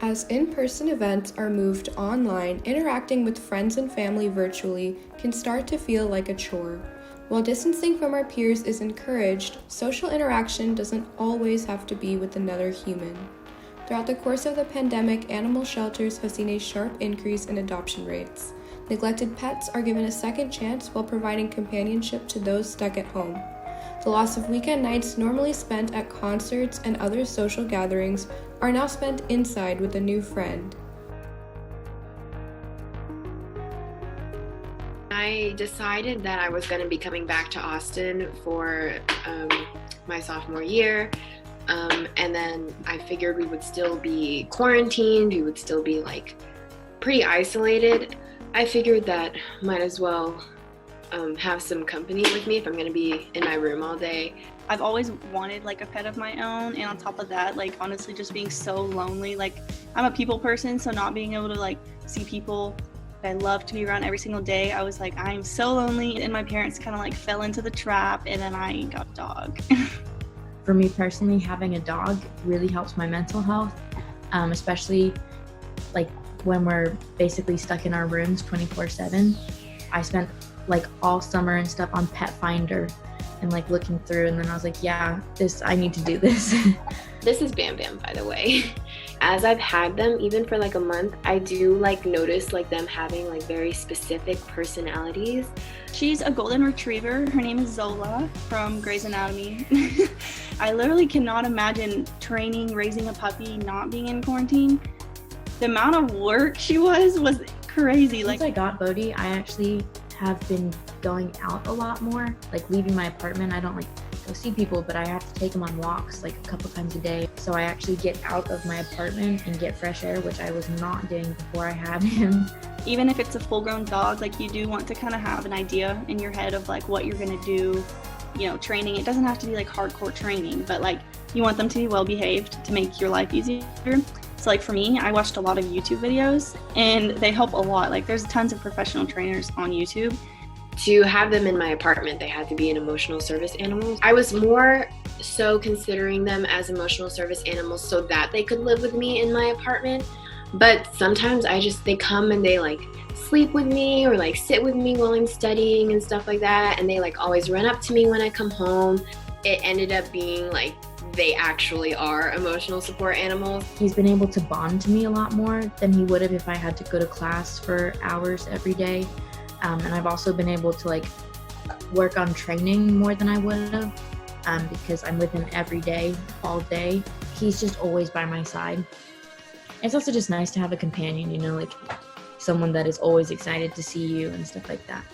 As in-person events are moved online, interacting with friends and family virtually can start to feel like a chore. While distancing from our peers is encouraged, social interaction doesn't always have to be with another human. Throughout the course of the pandemic, animal shelters have seen a sharp increase in adoption rates. Neglected pets are given a second chance while providing companionship to those stuck at home. The loss of weekend nights normally spent at concerts and other social gatherings are now spent inside with a new friend. I decided that I was going to be coming back to Austin for my sophomore year, and then I figured we would still be quarantined, we would still be pretty isolated. I figured that might as well have some company with me if I'm going to be in my room all day. I've always wanted a pet of my own, and on top of that, honestly just being so lonely. I'm a people person, so not being able to see people that I love to be around every single day, I was I'm so lonely, and my parents kind of fell into the trap, and then I got a dog. For me personally, having a dog really helps my mental health, especially when we're basically stuck in our rooms 24/7. I spent all summer and stuff on Pet Finder and looking through, and then I was I need to do this. This is Bam Bam, by the way. As I've had them, even for a month, I do notice them having very specific personalities. She's a golden retriever. Her name is Zola from Grey's Anatomy. I literally cannot imagine raising a puppy not being in quarantine. The amount of work she was crazy. Since I got Bodhi, I actually have been going out a lot more, leaving my apartment. I don't go see people, but I have to take them on walks a couple times a day. So I actually get out of my apartment and get fresh air, which I was not doing before I had him. Even if it's a full-grown dog, you do want to kind of have an idea in your head of what you're gonna do. Training, it doesn't have to be hardcore training, but you want them to be well behaved to make your life easier. So for me, I watched a lot of YouTube videos, and they help a lot. There's tons of professional trainers on YouTube. To have them in my apartment, they had to be an emotional service animal. I was more so considering them as emotional service animals so that they could live with me in my apartment. But sometimes they come and they sleep with me or sit with me while I'm studying and stuff like that. And they always run up to me when I come home. It ended up being they actually are emotional support animals. He's been able to bond to me a lot more than he would have if I had to go to class for hours every day. And I've also been able to work on training more than I would have because I'm with him every day, all day. He's just always by my side. It's also just nice to have a companion, someone that is always excited to see you and stuff like that.